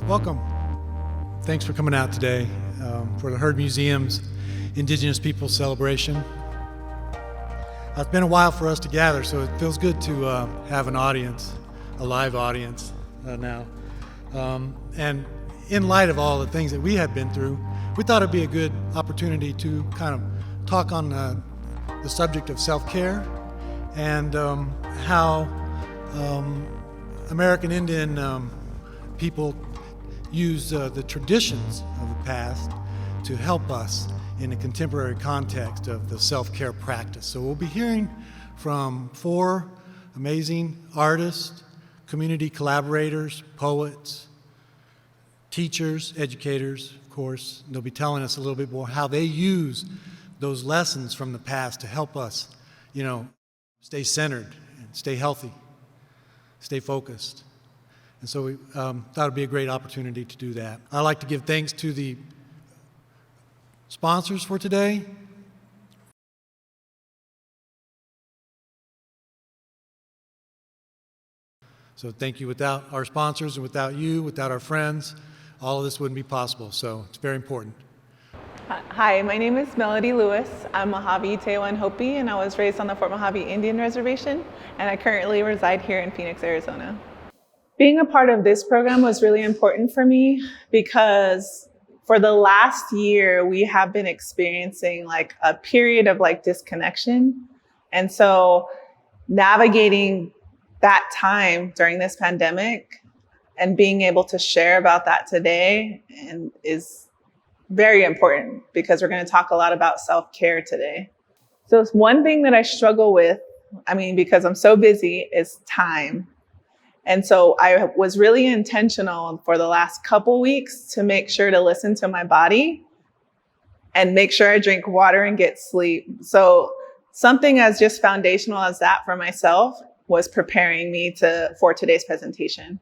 Welcome. Thanks for coming out today for the Heard Museum's Indigenous Peoples Celebration. It's been a while for us to gather, so it feels good to have an audience, a live audience now. And in light of all the things that we had been through, we thought it'd be a good opportunity to kind of talk on the subject of self-care and how American Indian people use the traditions of the past to help us in a contemporary context of the self-care practice. So we'll be hearing from 4 amazing artists, community collaborators, poets, teachers, educators, of course. They'll be telling us a little bit more how they use those lessons from the past to help us, stay centered and stay healthy, stay focused. And so we thought it'd be a great opportunity to do that. I'd like to give thanks to the sponsors for today. So thank you. Without our sponsors and without you, without our friends, all of this wouldn't be possible. So it's very important. Hi, my name is Melody Lewis. I'm Mojave Tewan Hopi, and I was raised on the Fort Mojave Indian Reservation, and I currently reside here in Phoenix, Arizona. Being a part of this program was really important for me because for the last year, we have been experiencing like a period of like disconnection. And so navigating that time during this pandemic and being able to share about that today is very important because we're going to talk a lot about self-care today. So it's one thing that I struggle with, because I'm so busy, is time. And so I was really intentional for the last couple weeks to make sure to listen to my body and make sure I drink water and get sleep. So something as just foundational as that for myself was preparing me for today's presentation.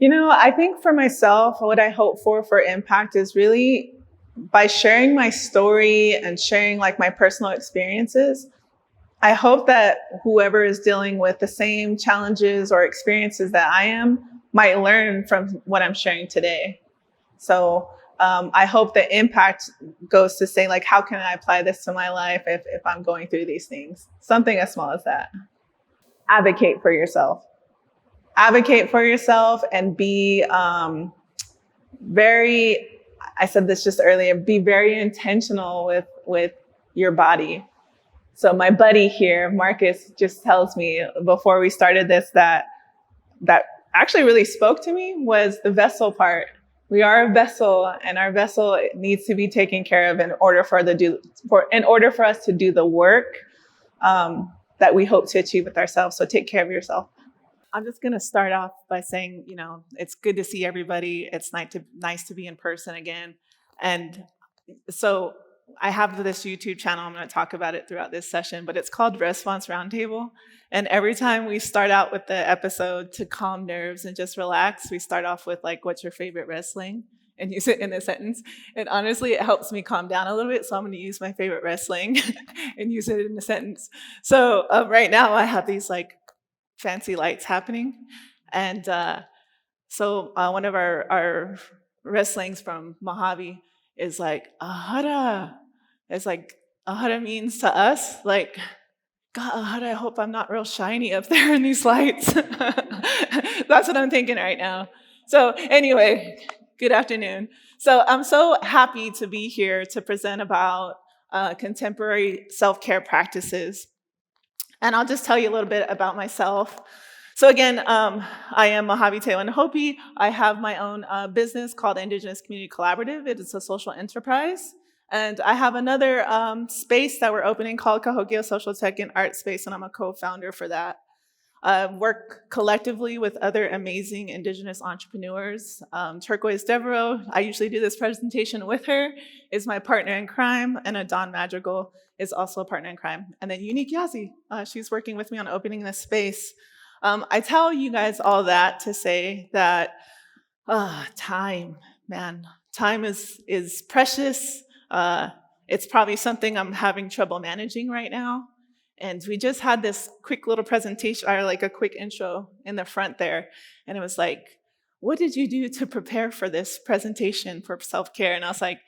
I think for myself, what I hope for impact is really by sharing my story and sharing like my personal experiences. I hope that whoever is dealing with the same challenges or experiences that I am might learn from what I'm sharing today. So I hope the impact goes to say, like, how can I apply this to my life if I'm going through these things? Something as small as that. Advocate for yourself. Advocate for yourself and be I said this just earlier, be very intentional with your body. So my buddy here, Marcus, just tells me before we started this that actually really spoke to me was the vessel part. We are a vessel, and our vessel needs to be taken care of in order for us to do the work that we hope to achieve with ourselves. So take care of yourself. I'm just going to start off by saying, it's good to see everybody. It's nice to be in person again. And so I have this YouTube channel. I'm going to talk about it throughout this session, but it's called Response Roundtable. And every time we start out with the episode to calm nerves and just relax, we start off with like, what's your favorite wrestling? And use it in a sentence. And honestly, it helps me calm down a little bit. So I'm going to use my favorite wrestling and use it in a sentence. So right now I have these like fancy lights happening. And so one of our wrestlings from Mojave is like, ahara. It's like, ahara means to us, like, God, ahara, I hope I'm not real shiny up there in these lights. That's what I'm thinking right now. So anyway, good afternoon. So I'm so happy to be here to present about contemporary self-care practices. And I'll just tell you a little bit about myself. So again, I am Mojave Tewan Hopi. I have my own business called Indigenous Community Collaborative. It is a social enterprise. And I have another space that we're opening called Cahokia Social Tech and Art Space, and I'm a co-founder for that. Work collectively with other amazing Indigenous entrepreneurs. Turquoise Devereaux, I usually do this presentation with her, is my partner in crime, and Adon Madrigal is also a partner in crime. And then Unique Yazi, she's working with me on opening this space. I tell you guys all that to say that time is precious. It's probably something I'm having trouble managing right now. And we just had this quick little presentation, or like a quick intro in the front there. And it was like, what did you do to prepare for this presentation for self-care? And I was like,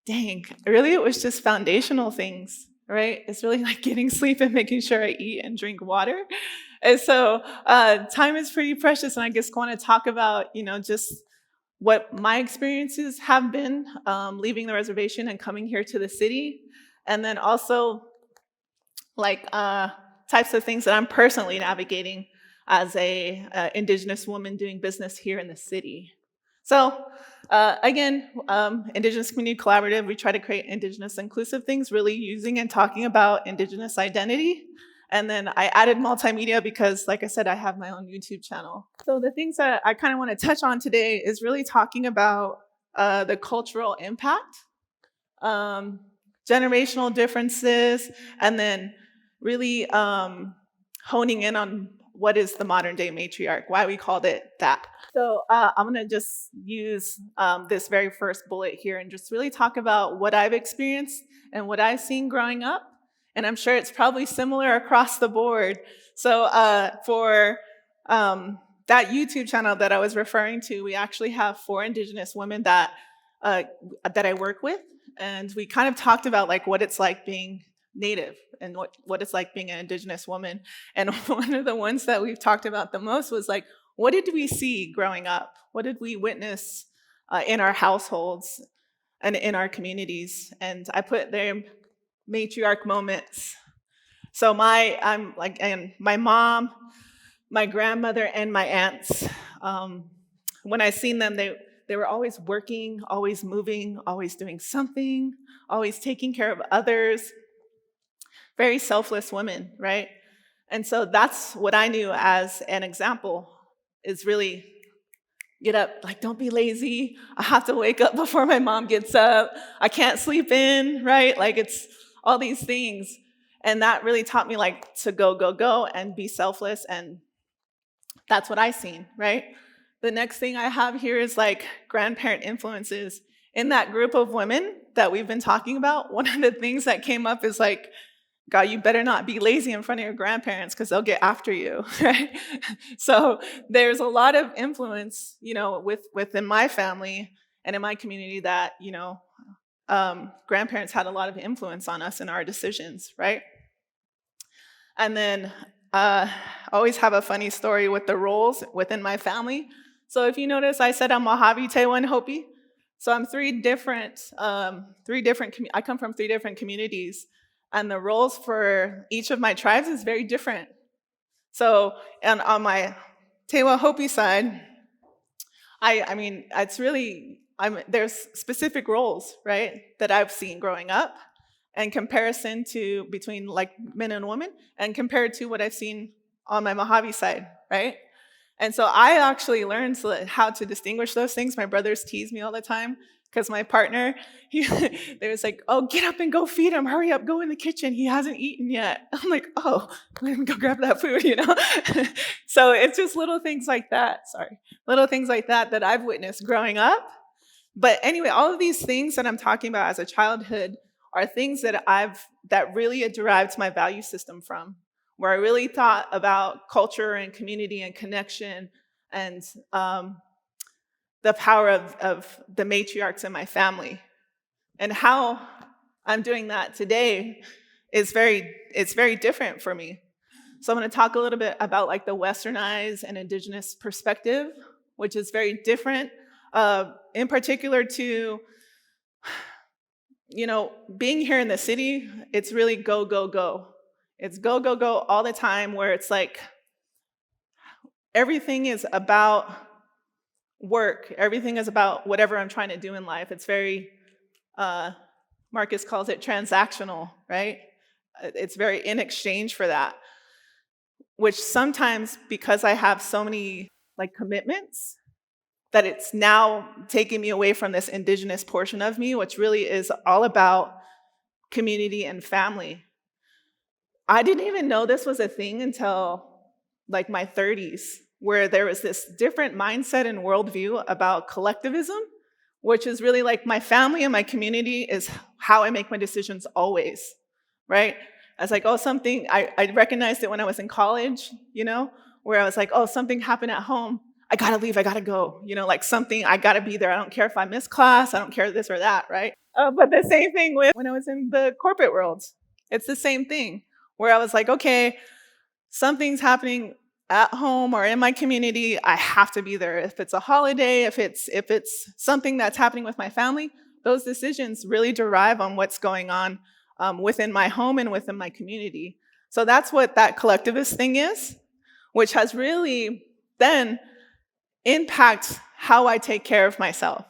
dang, really, it was just foundational things, right? It's really like getting sleep and making sure I eat and drink water. And so time is pretty precious. And I just want to talk about, just what my experiences have been leaving the reservation and coming here to the city. And then also like types of things that I'm personally navigating as a Indigenous woman doing business here in the city. So again, Indigenous Community Collaborative, we try to create Indigenous inclusive things, really using and talking about Indigenous identity. And then I added multimedia because, like I said, I have my own YouTube channel. So the things that I kind of want to touch on today is really talking about the cultural impact, generational differences, and then really honing in on what is the modern day matriarch, why we called it that. So I'm gonna just use this very first bullet here and just really talk about what I've experienced and what I've seen growing up. And I'm sure it's probably similar across the board. So for that YouTube channel that I was referring to, we actually have 4 Indigenous women that I work with. And we kind of talked about like what it's like being Native and what it's like being an Indigenous woman. And one of the ones that we've talked about the most was like, what did we see growing up? What did we witness in our households and in our communities? And I put there matriarch moments. So my mom, my grandmother, and my aunts, when I seen them, they were always working, always moving, always doing something, always taking care of others. Very selfless women, right? And so that's what I knew as an example, is really get up, like don't be lazy. I have to wake up before my mom gets up. I can't sleep in, right? Like it's all these things. And that really taught me like to go, and be selfless. And that's what I seen, right? The next thing I have here is like grandparent influences. In that group of women that we've been talking about, one of the things that came up is like, God, you better not be lazy in front of your grandparents because they'll get after you, right? So there's a lot of influence, within my family and in my community that, grandparents had a lot of influence on us in our decisions, right? And then I always have a funny story with the roles within my family. So if you notice, I said I'm Mojave, Tewa, and Hopi. So I'm I come from 3 different communities. And the roles for each of my tribes is very different. So, and on my Tewa Hopi side, there's specific roles, right, that I've seen growing up, and comparison to between like men and women, and compared to what I've seen on my Mojave side, right? And so I actually learned how to distinguish those things. My brothers tease me all the time because my partner, they was like, oh, get up and go feed him. Hurry up, go in the kitchen. He hasn't eaten yet. I'm like, oh, let me go grab that food, So it's just little things like that. Little things like that I've witnessed growing up. But anyway, all of these things that I'm talking about as a childhood are things that really derived my value system from, where I really thought about culture and community and connection and the power of the matriarchs in my family. And how I'm doing that today it's very different for me. So I'm going to talk a little bit about like the Westernized and Indigenous perspective, which is very different, in particular to, being here in the city. It's really go, go, go. It's go, go, go all the time, where it's like everything is about work. Everything is about whatever I'm trying to do in life. It's very, Marcus calls it transactional, right? It's very in exchange for that, which sometimes, because I have so many like commitments, that it's now taking me away from this Indigenous portion of me, which really is all about community and family. I didn't even know this was a thing until like my 30s, where there was this different mindset and worldview about collectivism, which is really like my family and my community is how I make my decisions always, right? I was like, oh, I recognized it when I was in college, where I was like, oh, something happened at home. I gotta leave, I gotta go, like something, I gotta be there. I don't care if I miss class, I don't care this or that, right? But the same thing with when I was in the corporate world. It's the same thing where I was like, okay, something's happening at home or in my community, I have to be there. If it's a holiday, if it's something that's happening with my family, those decisions really derive on what's going on within my home and within my community. So that's what that collectivist thing is, which has really then impact how I take care of myself.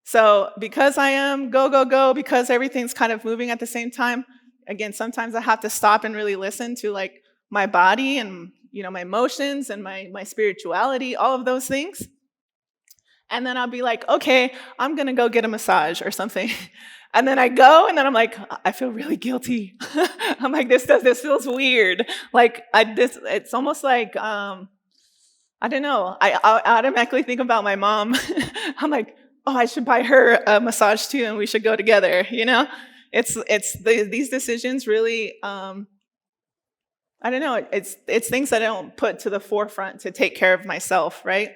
So because I am go, go, go, because everything's kind of moving at the same time, again, sometimes I have to stop and really listen to like my body and my emotions and my spirituality, all of those things. And then I'll be like, okay, I'm gonna go get a massage or something. And then I go, and then I'm like, I feel really guilty. I'm like, this feels weird. Like it's almost like I don't know. I automatically think about my mom. I'm like, oh, I should buy her a massage too, and we should go together. These decisions really. I don't know. It's things that I don't put to the forefront to take care of myself, right?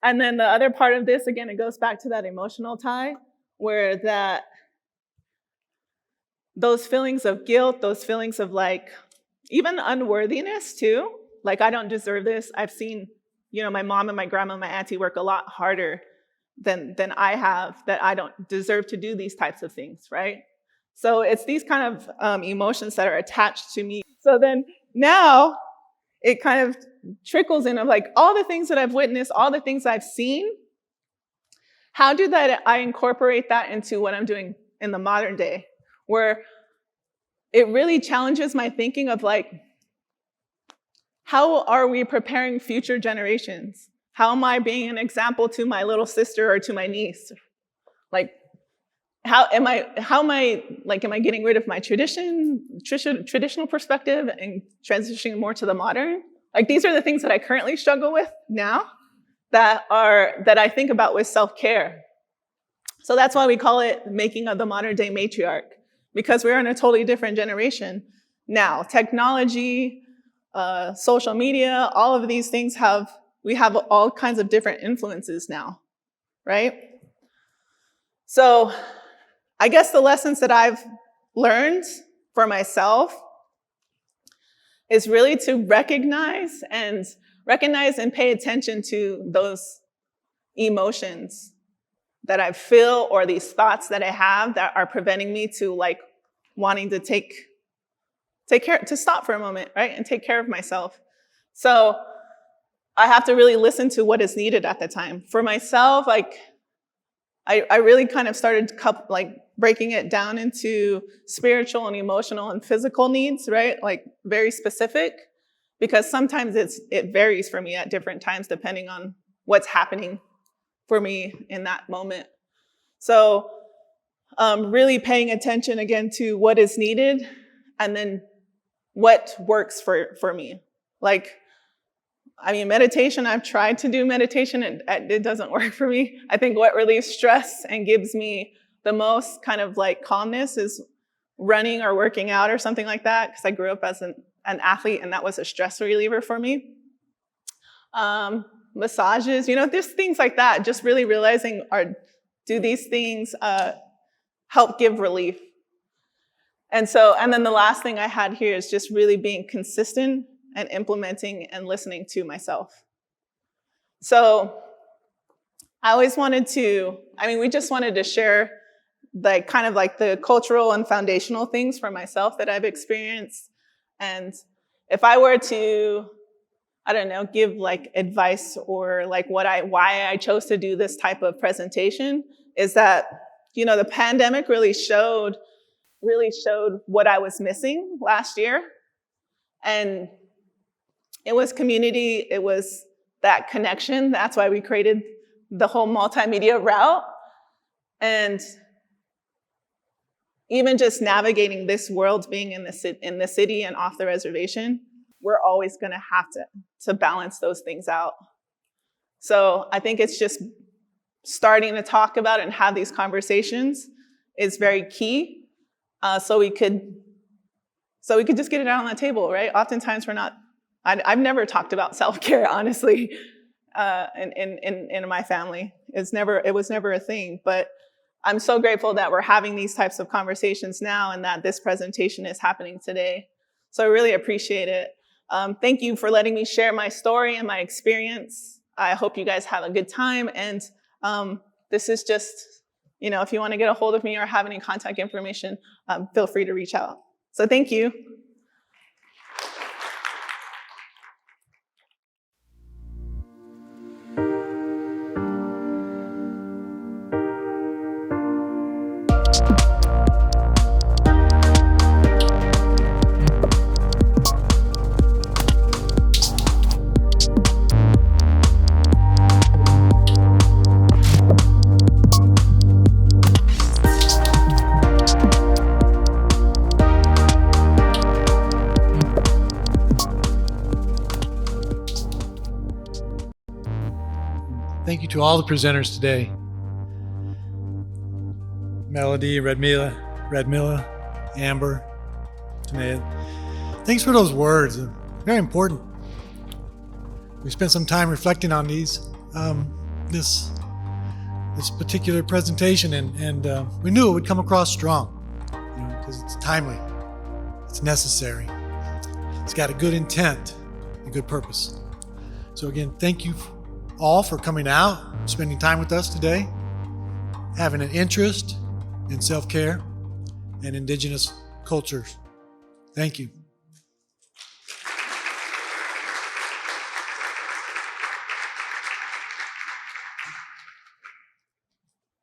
And then the other part of this, again, it goes back to that emotional tie, where those feelings of guilt, those feelings of like even unworthiness too. Like I don't deserve this. I've seen, my mom and my grandma and my auntie work a lot harder than I have, that I don't deserve to do these types of things, right? So it's these kind of emotions that are attached to me. So then now it kind of trickles in of like all the things that I've witnessed, all the things I've seen. How do I incorporate that into what I'm doing in the modern day, where it really challenges my thinking of like, how are we preparing future generations? How am I being an example to my little sister or to my niece? Like, am I getting rid of my traditional perspective and transitioning more to the modern? Like these are the things that I currently struggle with now that I think about with self-care. So that's why we call it making of the modern day matriarch, because we're in a totally different generation now. Technology, social media, all of these things we have all kinds of different influences now, right? So I guess the lessons that I've learned for myself is really to recognize and pay attention to those emotions that I feel or these thoughts that I have that are preventing me to like wanting to take care, to stop for a moment, right? And take care of myself. So I have to really listen to what is needed at the time. For myself, like I really kind of started like breaking it down into spiritual and emotional and physical needs, right? Like very specific, because sometimes it varies for me at different times depending on what's happening for me in that moment. So really paying attention again to what is needed and then what works for me. Like, I mean, meditation, I've tried to do meditation and it doesn't work for me. I think what relieves stress and gives me the most kind of like calmness is running or working out or something like that, because I grew up as an athlete and that was a stress reliever for me. Massages, there's things like that, just really realizing do these things help give relief? And then the last thing I had here is just really being consistent and implementing and listening to myself. So we just wanted to share like kind of like the cultural and foundational things for myself that I've experienced. And if I were to, I don't know, give like advice or like why I chose to do this type of presentation is that, the pandemic really showed what I was missing last year. And it was community, it was that connection. That's why we created the whole multimedia route. And even just navigating this world, being in the city and off the reservation, we're always going to have to balance those things out. So I think it's just starting to talk about and have these conversations is very key. So we could just get it out on the table, right? Oftentimes we're not. I've never talked about self-care, honestly. in my family. It was never a thing. But I'm so grateful that we're having these types of conversations now and that this presentation is happening today. So I really appreciate it. Thank you for letting me share my story and my experience. I hope you guys have a good time. And this is just, if you want to get a hold of me or have any contact information, feel free to reach out. So thank you. Thank you to all the presenters today. Melody, Redmila, Amber, Tanea. Thanks for those words. They're very important. We spent some time reflecting on this particular presentation, and we knew it would come across strong, because it's timely, it's necessary, it's got a good intent, a good purpose. So again, thank you all for coming out, spending time with us today, having an interest in self-care and indigenous cultures. Thank you.